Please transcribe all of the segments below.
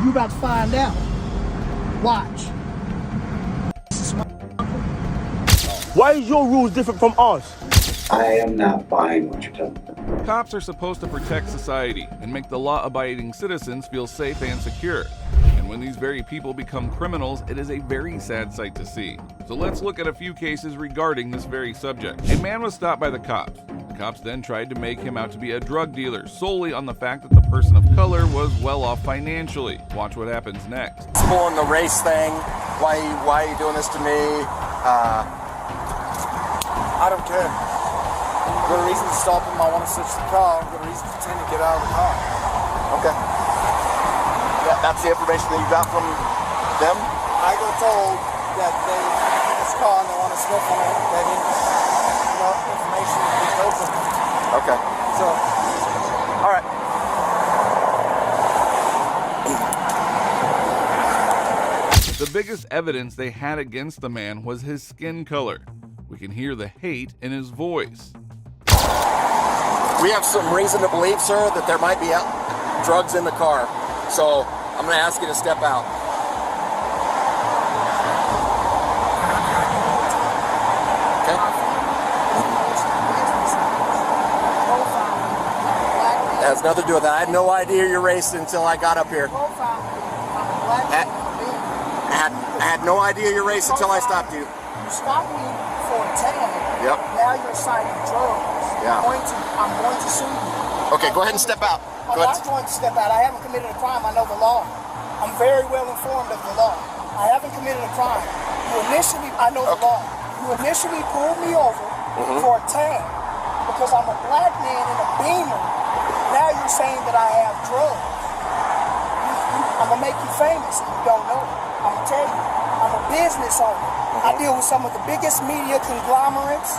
You about to find out. Watch. Why is your rules different from ours? I am not buying what you're telling me. Cops are supposed to protect society and make the law-abiding citizens feel safe and secure. And when these very people become criminals, it is a very sad sight to see. So let's look at a few cases regarding this very subject. A man was stopped by the cops. The cops then tried to make him out to be a drug dealer solely on the fact that the person of color was well off financially. Watch what happens next. Pulling the race thing. Why are you doing this to me? I don't care. I've got a reason to stop him. I want to search the car. I've got a reason to tend to get out of the car. Okay. Yeah, that's the information that you got from them? I got told that they in this car and they want to sniff on it. They need information to be open. Okay. So, all right. The biggest evidence they had against the man was his skin color. We can hear the hate in his voice. We have some reason to believe, sir, that there might be drugs in the car. So I'm going to ask you to step out. Okay? That has nothing to do with that. I had no idea you're racist until I got up here. I had no idea you're racist until I stopped you. You stopped me for a tag. Yep. Now you're citing drugs. Yeah. I'm going to sue you. Okay, go ahead and step out. I'm not going to step out. I haven't committed a crime. I know the law. I'm very well informed of the law. I haven't committed a crime. I know the law. You initially pulled me over for a tag because I'm a black man in a Beamer. Now you're saying that I have drugs. I'm going to make you famous if you don't know it. I'm going to tell you. I'm a business owner. I deal with some of the biggest media conglomerates,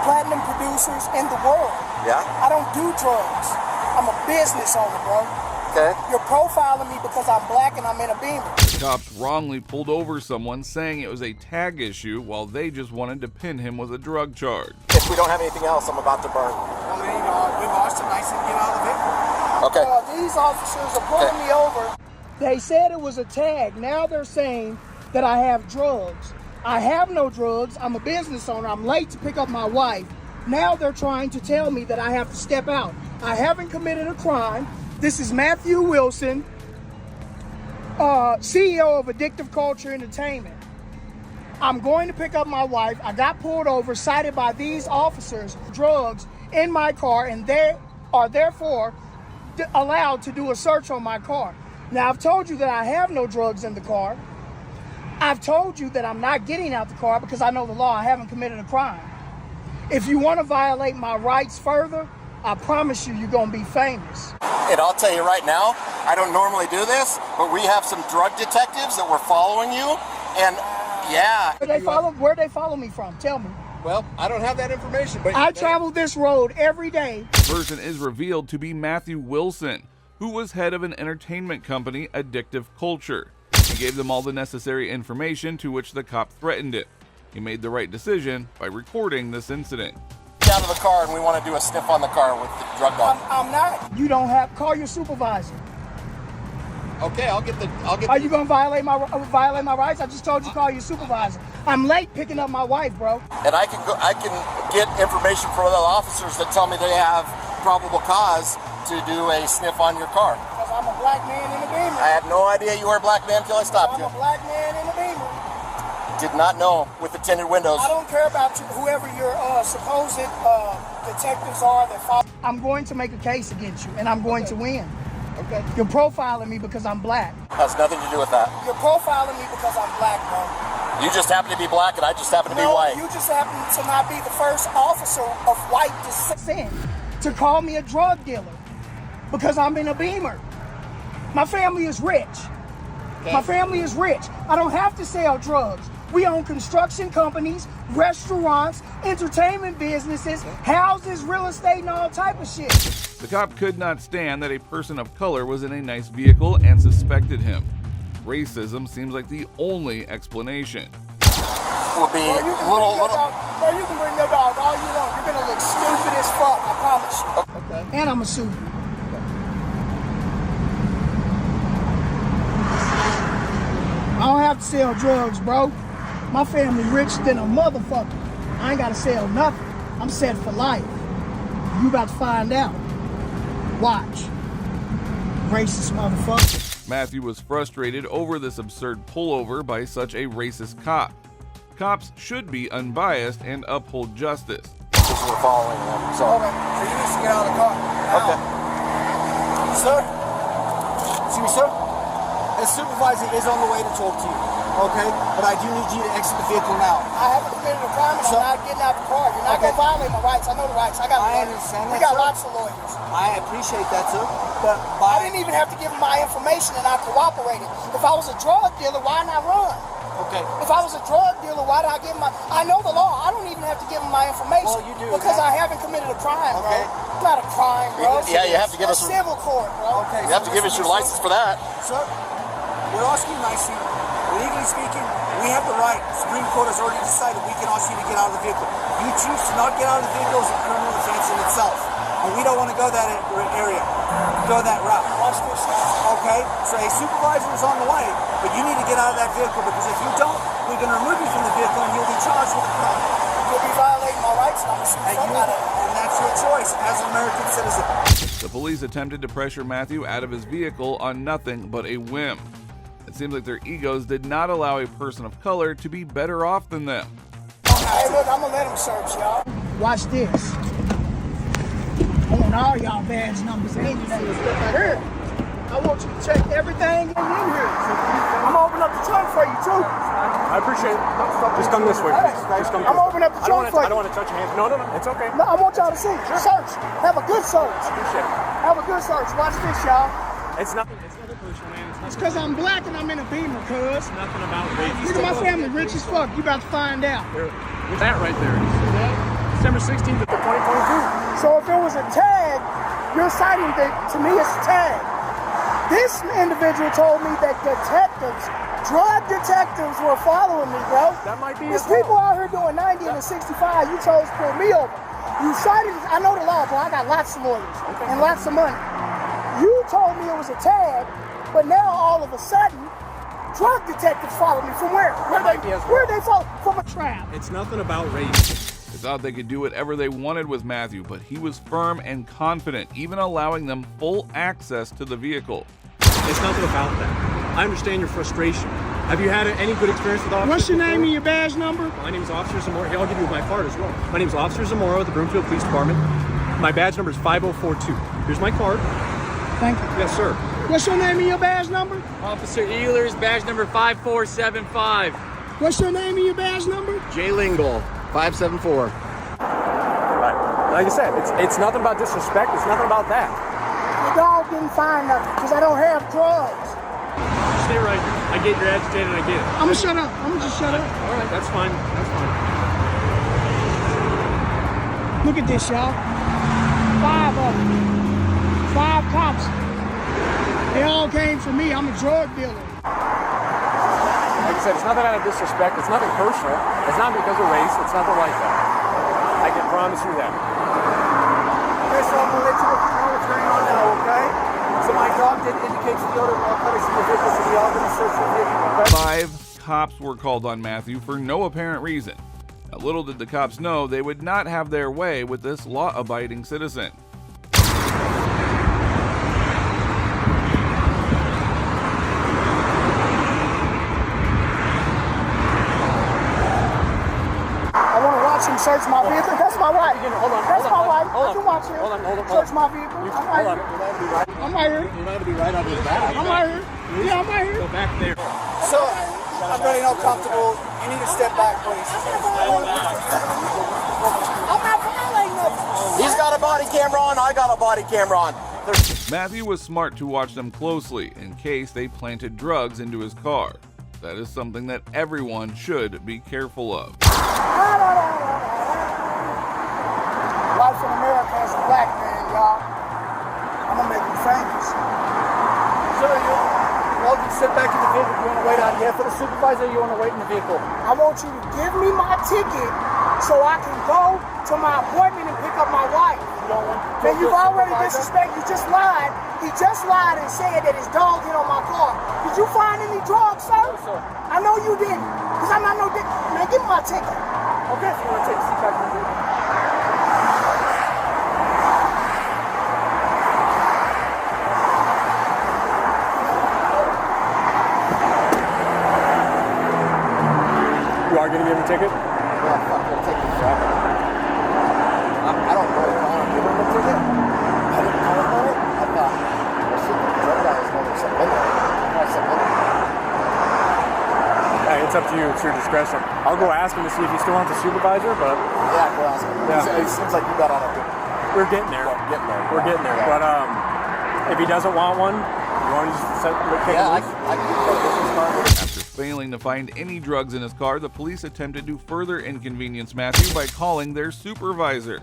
platinum producers in the world. Yeah? I don't do drugs. I'm a business owner, bro. Okay. You're profiling me because I'm black and I'm in a Beamer. The cops wrongly pulled over someone saying it was a tag issue while they just wanted to pin him with a drug charge. If we don't have anything else, I'm about to burn. I mean, we lost a nice and get out of the vehicle. Okay. These officers are pulling me over. They said it was a tag. Now they're saying that I have drugs. I have no drugs. I'm a business owner. I'm late to pick up my wife. Now they're trying to tell me that I have to step out. I haven't committed a crime. This is Matthew Wilson, CEO of Addictive Culture Entertainment. I'm going to pick up my wife. I got pulled over, cited by these officers, drugs in my car, and they are therefore allowed to do a search on my car. Now, I've told you that I have no drugs in the car. I've told you that I'm not getting out the car because I know the law. I haven't committed a crime. If you want to violate my rights further, I promise you, you're going to be famous. And I'll tell you right now, I don't normally do this, but we have some drug detectives that were following you, and yeah. Where'd they follow me from? Tell me. Well, I don't have that information, but I travel this road every day. The person is revealed to be Matthew Wilson, who was head of an entertainment company, Addictive Culture. He gave them all the necessary information, to which the cop threatened it. He made the right decision by recording this incident. Get out of the car, and we want to do a sniff on the car with the drug on. I'm not. You don't have. Call your supervisor. okay, I'll get. Are you gonna violate my rights? I just told you call your supervisor. I'm late picking up my wife, bro. And I can get information from other officers that tell me they have probable cause to do a sniff on your car. Because I'm a black man in a Beamer. I had no idea you were a black man until I stopped you. I'm a black man in a Beamer. Did not know with the tinted windows. I don't care about you, whoever your supposed detectives are that follow. I'm going to make a case against you, and I'm going to win. Okay. You're profiling me because I'm black. Has nothing to do with that. You're profiling me because I'm black, bro. You just happen to be black, and I just happen to be white. You just happen to not be the first officer of white descent to call me a drug dealer because I'm in a Beamer. My family is rich. Okay. My family is rich. I don't have to sell drugs. We own construction companies, restaurants, entertainment businesses, houses, real estate, and all type of shit. The cop could not stand that a person of color was in a nice vehicle and suspected him. Racism seems like the only explanation. Will be you can bring your dog all you want. You're gonna look stupid as fuck, I promise you. Okay. And I'm a suit. sell drugs, bro. My family rich than a motherfucker. I ain't gotta sell nothing. I'm set for life. You about to find out. Watch. Racist motherfucker. Matthew was frustrated over this absurd pullover by such a racist cop. Cops should be unbiased and uphold justice. Because we're following them. So. Okay, so you need to get out of the car. Now. Okay. Sir? Excuse me, sir? The supervisor is on the way to talk to you, okay? But I do need you to exit the vehicle now. I haven't committed a crime and Sir? I'm not getting out the car. You're not Okay. gonna violate my rights. I know the rights. I got I lawyers. understand We that, got sir. lots of lawyers. I appreciate that, sir. But I didn't even have to give him my information and I cooperated. If I was a drug dealer, why not run? Okay. If I was a drug dealer, why did I give him I know the law. I don't even have to give him my information. Well, you do. Because I haven't committed a crime, bro. Okay. It's not a crime, bro. Yeah, you have to give It's us a civil court, bro. Okay. You have to give us your license for that. Sir, we're asking you nicely. Legally speaking, we have the right. The Supreme Court has already decided we can ask you to get out of the vehicle. You choose to not get out of the vehicle is a criminal offense in itself. And we don't want to go that area, go that route. Watch this. Okay? So a supervisor is on the way, but you need to get out of that vehicle because if you don't, we're going to remove you from the vehicle and you'll be charged with a crime. You'll be violating my rights and I'm gonna shoot And, something out of it. and that's your choice as an American citizen. The police attempted to pressure Matthew out of his vehicle on nothing but a whim. It seems like their egos did not allow a person of color to be better off than them. Hey, look, I'm gonna let him search, y'all. Watch this. I want all y'all badge numbers and anything right here. I want you to check everything in here. I'm gonna open up the trunk for you, too. I appreciate it. Just come this way, please. Just come I'm opening up the trunk for I you. don't want to touch your hands. No, it's okay. No, I want y'all to see. Search. Have a good search. Appreciate it. Have a good search. Watch this, y'all. It's nothing personal, man. It's because I'm black and I'm in a Beamer, cuz. Nothing about race. Look at my family, rich as fuck. You about to find out. What's that right there? You see that? December 16th of 2022. So if it was a tag, you're citing that to me it's a tag. This individual told me that drug detectives were following me, bro. That might be There's as well. people out here doing 90 and a 65. You chose to pull me over. You cited, I know the law, bro. I got lots of lawyers and lots of money. You told me it was a tag, but now all of a sudden, drug detectives follow me. From where? Where they follow? From a trap. It's nothing about race. They thought they could do whatever they wanted with Matthew, but he was firm and confident, even allowing them full access to the vehicle. It's nothing about that. I understand your frustration. Have you had any good experience with officers? What's your name before? and your badge number? My name is Officer Zamora. Here, I'll give you my card as well. My name is Officer Zamora with the Broomfield Police Department. My badge number is 5042. Here's my card. Thank you. Yes, sir. What's your name and your badge number? Officer Ehlers, badge number 5475. What's your name and your badge number? Jay Lingle, 574. Right. Like I said, it's nothing about disrespect. It's nothing about that. The dog didn't find nothing because I don't have drugs. Stay right here. I get you're agitated. I get it. I'm gonna shut up. I'm gonna just shut up. All right, that's fine. That's fine. Look at this, y'all. 5 of them. 5 cops. They all came for me. I'm a drug dealer. Like I said, it's nothing out of disrespect. It's nothing personal. It's not because of race. It's nothing like that. I can promise you that. Okay, so I'm going to let you know what's going on now, okay? So my dog did indicate to the other narcotics in the vehicle, so we all going to search the vehicle, okay? 5 cops were called on Matthew for no apparent reason. Now, little did the cops know they would not have their way with this law-abiding citizen. I want to watch him search my vehicle. That's my right. Hold on. That's hold my on, right. hold I on. can watch him. Hold on. Search my vehicle. I'm right Hold on. here. I'm right here. You might be right on his back. I'm right here. Yeah, I'm right here. Go back there. So, I'm really not comfortable. You need to step back, please. I'm not violating nothing. He's got a body camera on. I got a body camera on. Matthew was smart to watch them closely in case they planted drugs into his car. That is something that everyone should be careful of. Life in America as a black man, y'all. I'm gonna make you famous. Sir, you all can sit back in the vehicle. You want to wait out here for the supervisor, or you want to wait in the vehicle? I want you to give me my ticket so I can go to my appointment and pick up my wife. You don't want to Man, talk to you've a already supervisor? disrespected. You just lied. He just lied and said that his dog hit on my car. Did you find any drugs, sir? No, sir. I know you didn't. Because I'm not no dick. Man, give me my ticket. Okay, if you want to take the seat back in the vehicle. You are going to give him a ticket? Well, fuck, we'll take the shot. I don't know if I want to give him a ticket. I didn't know about it. I thought, well, shit, the drug guy is going to submit it. Hey, it's up to you. It's your discretion. I'll go ask him to see if he still wants a supervisor, but... Yeah, go ask him. Yeah. It seems like you got on a good... We're getting there. We're getting there. But if he doesn't want one, you want to just take him loose? I can get a business card. After failing to find any drugs in his car, the police attempted to further inconvenience Matthew by calling their supervisor.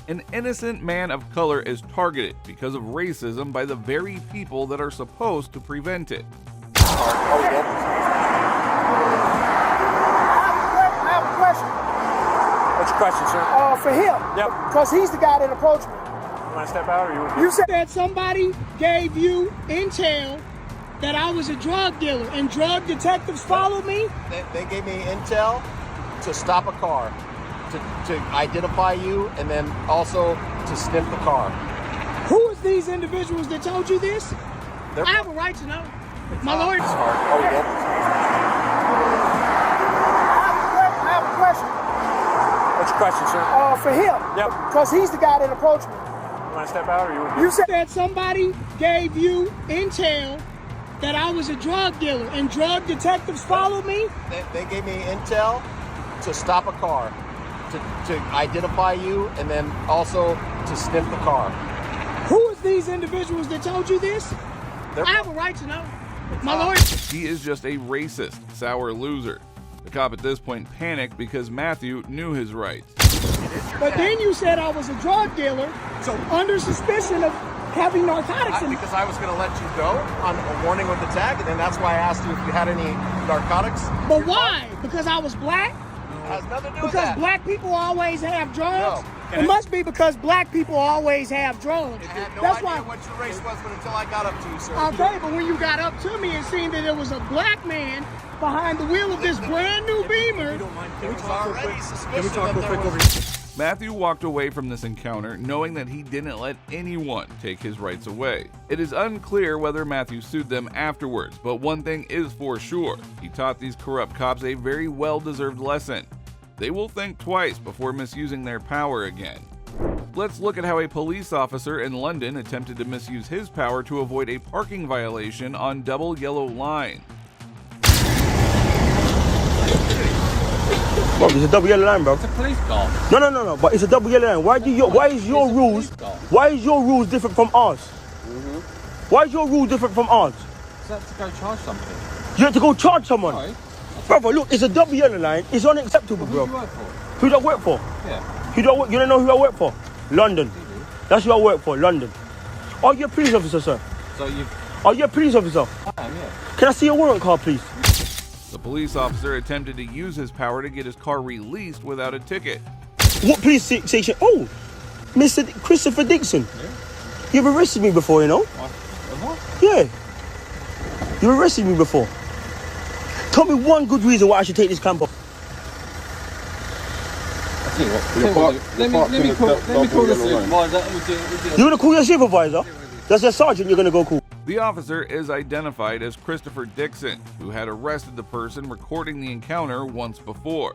An innocent man of color is targeted because of racism by the very people that are supposed to prevent it. I have a question. What's your question, sir? For him. Yep. Because he's the guy that approached me. You want to step out, or you... You said that somebody gave you intel that I was a drug dealer and drug detectives followed me? They gave me intel to stop a car, to identify you, and then also to sniff the car. Who is these individuals that told you this? I have a right to know. My lawyer. I have a question. What's your question, sir? For him. Yep. Because he's the guy that approached me. You want to step out, or you... You said that somebody gave you intel that I was a drug dealer and drug detectives followed me? They gave me intel to stop a car, to identify you, and then also to sniff the car. Who is these individuals that told you this? I have a right to know. My lawyer. He is just a racist, sour loser. The cop at this point panicked because Matthew knew his rights. But then you said I was a drug dealer, so under suspicion of having narcotics in me. Because I was going to let you go on a warning with the tag, and then that's why I asked you if you had any narcotics. But why? Because I was black? It has nothing to do with Because that. black people always have drugs? No. It must be because black people always have drugs. I had no That's idea why. what your race was until I got up to you, sir. Okay, but when you got up to me and seen that there was a black man behind the wheel of this brand new Beamer. It was already suspicious that there was... Matthew walked away from this encounter knowing that he didn't let anyone take his rights away. It is unclear whether Matthew sued them afterwards, but one thing is for sure, he taught these corrupt cops a very well-deserved lesson. They will think twice before misusing their power again. Let's look at how a police officer in London attempted to misuse his power to avoid a parking violation on double yellow line. Bro, it's a double yellow line, bro. It's a police car. No. But it's a double yellow line. Why is your rules different from ours? Why is your rules different from ours? Is that to go charge something? You have to go charge someone. Right. Brother, look, it's a double yellow line. It's unacceptable, Who bro. do you work for? Who do I work for? Yeah. You don't know who I work for? London. That's who I work for, London. Are you a police officer, sir? So you... Are you a police officer? I am, yeah. Can I see your warrant card, please? The police officer attempted to use his power to get his car released without a ticket. What police station? Oh, Mr. Christopher Dixon. Yeah. You've arrested me before, you know? What? Yeah. You've arrested me before. Tell me one good reason why I should take this camp off. I tell you what. Let me call the supervisor. You're going to call your supervisor? That's your sergeant you're going to go call. The officer is identified as Christopher Dixon, who had arrested the person recording the encounter once before.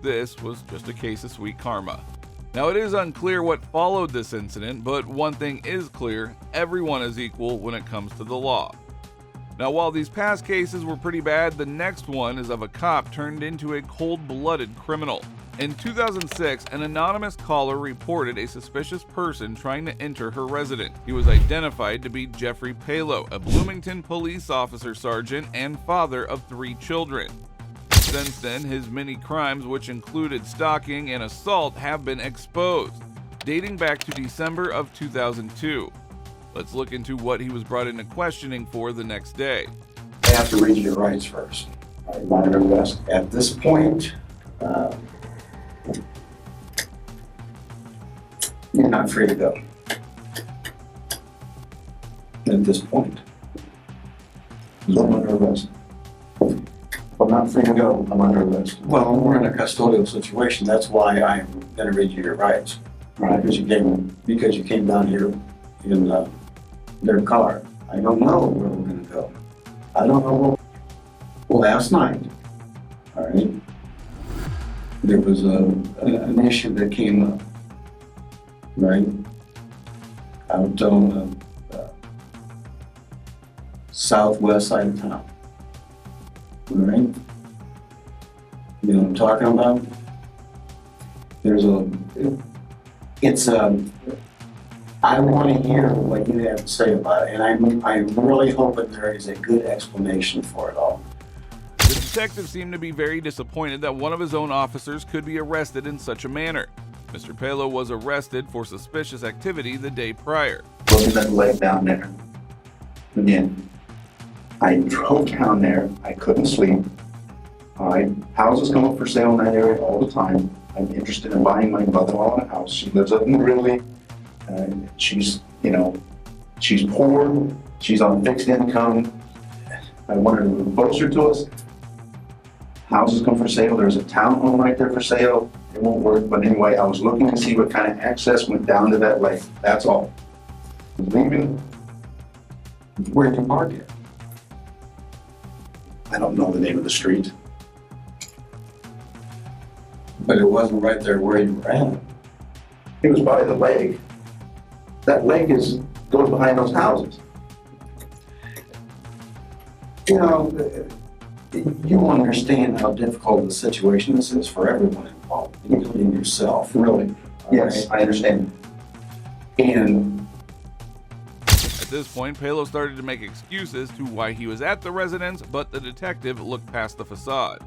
This was just a case of sweet karma. Now, it is unclear what followed this incident, but one thing is clear: everyone is equal when it comes to the law. Now, while these past cases were pretty bad, the next one is of a cop turned into a cold-blooded criminal. In 2006, an anonymous caller reported a suspicious person trying to enter her residence. He was identified to be Jeffrey Palo, a Bloomington police officer sergeant and father of 3 children. Since then, his many crimes, which included stalking and assault, have been exposed, dating back to December of 2002. Let's look into what he was brought into questioning for the next day. I have to read your rights first. I monitor this. At this point, you're not free to go. At this point, you're under arrest. If I'm not free to go, I'm under arrest. Well, we're in a custodial situation. That's why I'm going to read you your rights. Right? Because you came down here in their car. I don't know where we're going to go. I don't know. Well, last night, all right, there was an issue that came up, right, out on the southwest side of town. All right? You know what I'm talking about? I want to hear what you have to say about it, and I'm really hoping there is a good explanation for it all. The detective seemed to be very disappointed that one of his own officers could be arrested in such a manner. Mr. Pelo was arrested for suspicious activity the day prior. Looking at the lake down there. Again, I drove down there. I couldn't sleep. All right, houses come up for sale in that area all the time. I'm interested in buying my mother-in-law a house. She lives up in Ridley. She's poor. She's on fixed income. I wanted to move closer to us. Houses come for sale. There's a townhome right there for sale. It won't work, but anyway, I was looking to see what kind of access went down to that lake. That's all. Leaving. Where'd you park it? I don't know the name of the street. But it wasn't right there where you were at. It was by the lake. That lake goes behind those houses. You know, you understand how difficult the situation this is for everyone involved, including yourself. Really? Yes, right? I understand. And at this point, Pelo started to make excuses to why he was at the residence, but the detective looked past the facade.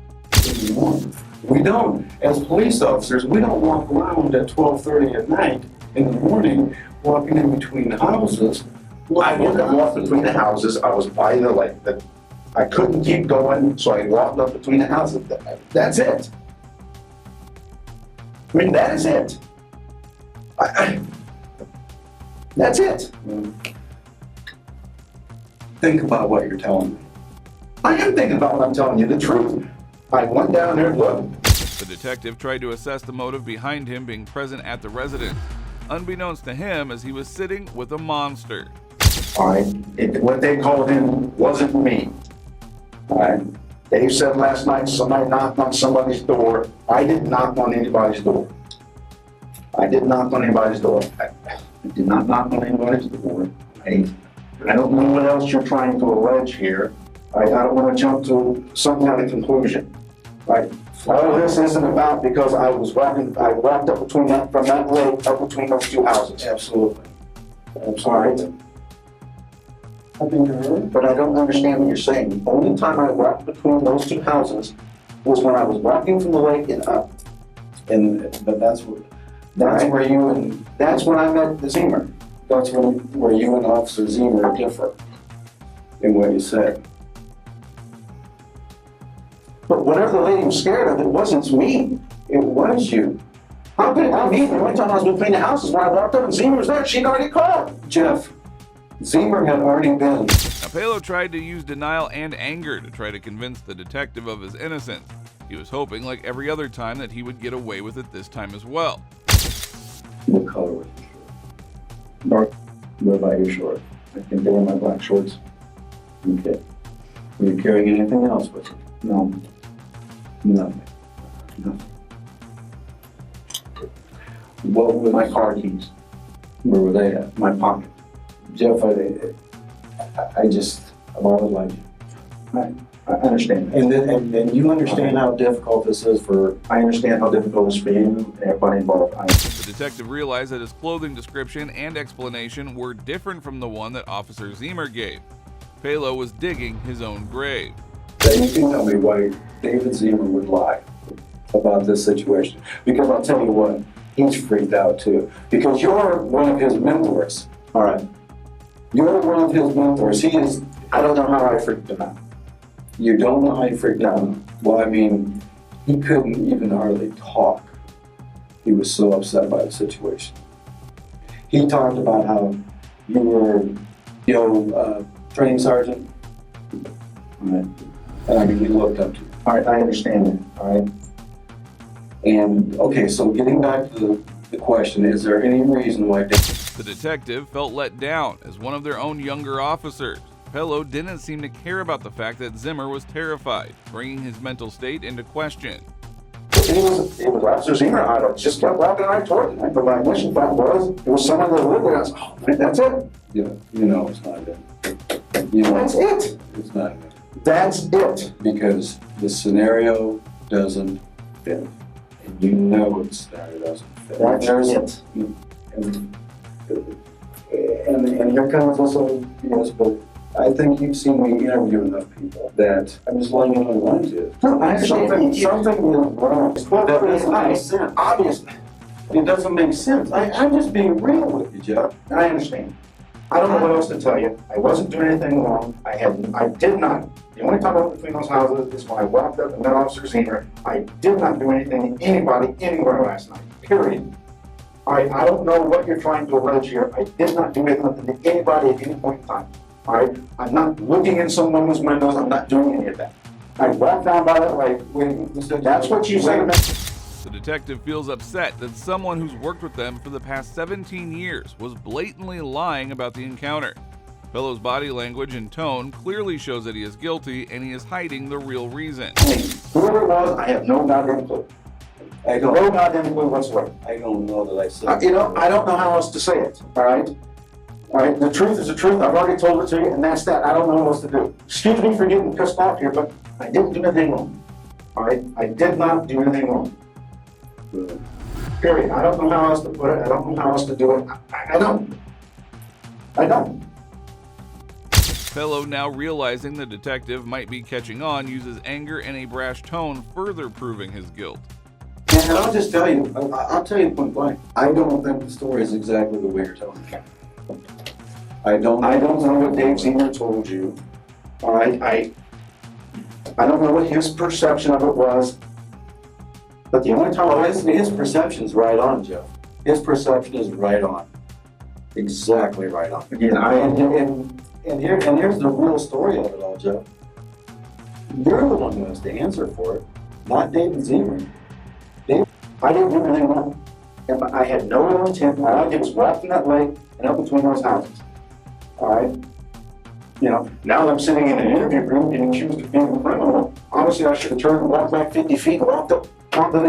We don't. As police officers, we don't walk around at 12:30 at night in the morning, walking in between the houses. I didn't walk between the houses. I was by the lake. I couldn't keep going, so I walked up between the houses. That's it. I mean, that is it. That's it. Think about what you're telling me. I am thinking about what I'm telling you, the truth. I went down there and looked. The detective tried to assess the motive behind him being present at the residence, unbeknownst to him as he was sitting with a monster. All right, what they called in wasn't me. All right, Dave said last night somebody knocked on somebody's door. I didn't knock on anybody's door. I did not knock on anybody's door. I did not knock on anybody's door. I don't know what else you're trying to allege here. I don't want to jump to some kind of conclusion. Right? All of this isn't about because I walked up from that lake up between those two houses. Absolutely. I'm sorry. But I don't understand what you're saying. The only time I walked between those two houses was when I was walking from the lake and up. But that's where you and that's when I met the Zemer. That's where you and Officer Zemer differ in what you said. But whatever the lady was scared of, it wasn't me. It was you. How could it be me? The only time I was between the houses when I walked up and Zemer was there, she'd already called. Jeff, Zemer had already been. Now, Pelo tried to use denial and anger to try to convince the detective of his innocence. He was hoping, like every other time, that he would get away with it this time as well. What color was your shirt? Dark. What about your shorts? I think they were my black shorts. Okay. Were you carrying anything else with you? No. Nothing. What were my car keys? Where were they at? My pocket. Jeff, I've always liked you. I understand. And you understand how difficult this is I understand how difficult it is for you and everybody involved. The detective realized that his clothing description and explanation were different from the one that Officer Zemer gave. Pelo was digging his own grave. You can tell me why David Zemer would lie about this situation. Because I'll tell you what, he's freaked out too. Because you're one of his mentors. All right. You're one of his mentors. I don't know how I freaked him out. You don't know how he freaked out? Well, I mean, he couldn't even hardly talk. He was so upset by the situation. He talked about how you were, training sergeant. Right. I mean, we looked up to you. All right, I understand that, all right? And, okay, so getting back to the question, is there any reason why The detective felt let down as one of their own younger officers. Pello didn't seem to care about the fact that Zimmer was terrified, bringing his mental state into question. It was Officer Zimmer. I just kept walking right toward him. But my initial thought was, it was someone that lived there. I was, oh, man, that's it. you know it's not good. You know, That's it. It's not good. That's it. Because the scenario doesn't fit. And you know the scenario doesn't fit. That's it. And here comes also, yes, but I think you've seen me interview enough people that I'm just letting you know what I do. No, I understand. Something is wrong. That doesn't make sense. Obviously. It doesn't make sense. I'm just being real with you, Jeff. I understand. I don't know what else to tell you. I wasn't doing anything wrong. I did not. The only time I went between those houses is when I walked up and met Officer Zimmer. I did not do anything to anybody anywhere last night. Period. I don't know what you're trying to allege here. I did not do anything to anybody at any point in time. All right? I'm not looking in someone's windows. I'm not doing any of that. I walked down by that way. That's what you said. The detective feels upset that someone who's worked with them for the past 17 years was blatantly lying about the encounter. Pello's body language and tone clearly shows that he is guilty and he is hiding the real reason. Whoever it was, I have no goddamn clue. I have no goddamn clue whatsoever. I don't know that I said I don't know how else to say it, all right? All right, the truth is the truth. I've already told it to you, and that's that. I don't know what else to do. Excuse me for getting pissed off here, but I didn't do anything wrong. All right? I did not do anything wrong. Period. I don't know how else to put it. I don't know how else to do it. I don't. Pello, now realizing the detective might be catching on, uses anger and a brash tone, further proving his guilt. And I'll just tell you, I'll tell you point blank, I don't think the story is exactly the way you're telling it. I don't know what Dave Zimmer told you. All right? I don't know what his perception of it was. But the only time his perception is right on, Joe. His perception is right on. Exactly right on. Again, and here's the real story of it all, Joe. You're the one who has to answer for it, not David Zimmer. I didn't do anything wrong. And I had no ill intent. All I did was walk in that lake and up between those houses. All right? You know, now that I'm sitting in an interview room getting accused of being a criminal, obviously I should have turned and walked back 50 feet and walked up onto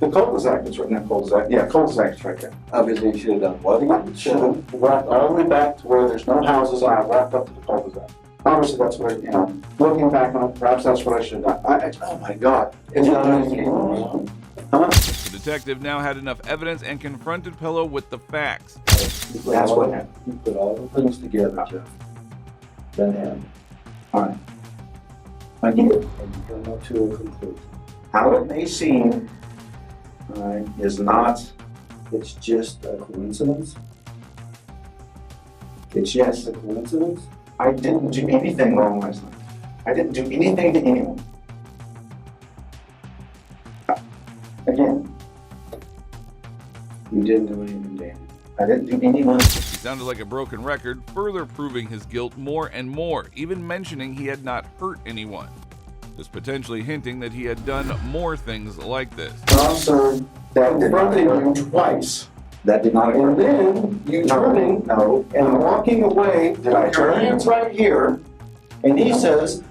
the cul-de-sac that's right in that cul-de-sac. Yeah, cul-de-sac is right there. Obviously, you should have done what again? Should have walked all the way back to where there's no houses, and I walked up to the cul-de-sac. Obviously, that's what, you know, looking back on it, perhaps that's what I should have done. Oh my God. Is that anything wrong? Huh? The detective now had enough evidence and confronted Pello with the facts. That's what happened. You put all the things together, Jeff. That happened. All right. I get it. And you come up to a conclusion. How it may seem, all right, is not, It's just a coincidence? it's just A coincidence? I didn't do anything wrong last night. I didn't do anything to anyone. Again, You didn't do anything, Danny. I didn't do anyone. He sounded like a broken record, further proving his guilt more and more, even mentioning he had not hurt anyone. This potentially hinting that he had done more things like this. Officer, that confronted you twice. That did not occur. And then you turning and walking away, Did I your turn? hands right here, and he says,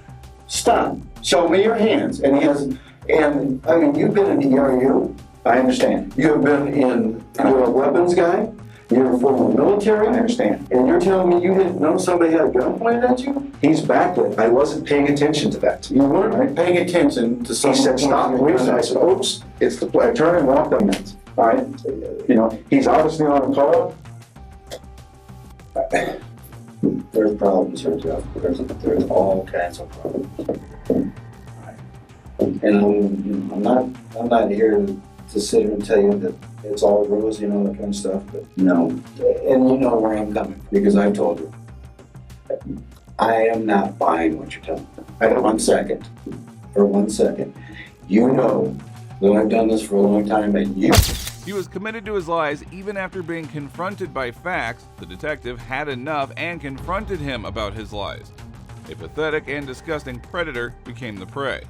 "Stop, show me your hands." And he has, and I mean, you've been in the ERU, I understand. you're a weapons guy, you're former military, I understand. and you're telling me you didn't know somebody had a gun pointed at you? He's backlit. I wasn't paying attention to that. You weren't paying attention to He someone. said, "Stop, please." I said, "Oops, it's the play." I turned and walked up. All right? You know, he's obviously on a call. There's problems here, Jeff. There's all kinds of problems. And I'm not here to sit here and tell you that it's all rosy and all that kind of stuff, but no. And you know where I'm coming from, because I've told you. I am not buying what you're telling me. For 1 second. You know that I've done this for a long time, and you... He was committed to his lies even after being confronted by facts. The detective had enough and confronted him about his lies. A pathetic and disgusting predator became the prey.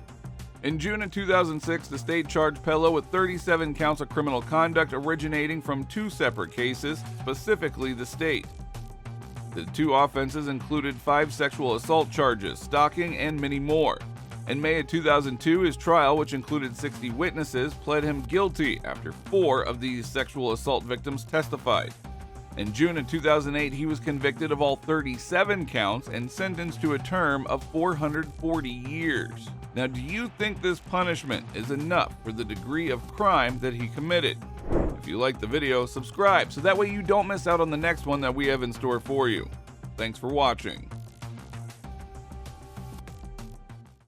In June of 2006, the state charged Pello with 37 counts of criminal conduct originating from 2 separate cases, specifically the state. The 2 offenses included 5 sexual assault charges, stalking, and many more. In May of 2002, his trial, which included 60 witnesses, pled him guilty after 4 of these sexual assault victims testified. In June of 2008, he was convicted of all 37 counts and sentenced to a term of 440 years. Now, do you think this punishment is enough for the degree of crime that he committed? If you liked the video, subscribe so that way you don't miss out on the next one that we have in store for you. Thanks for watching.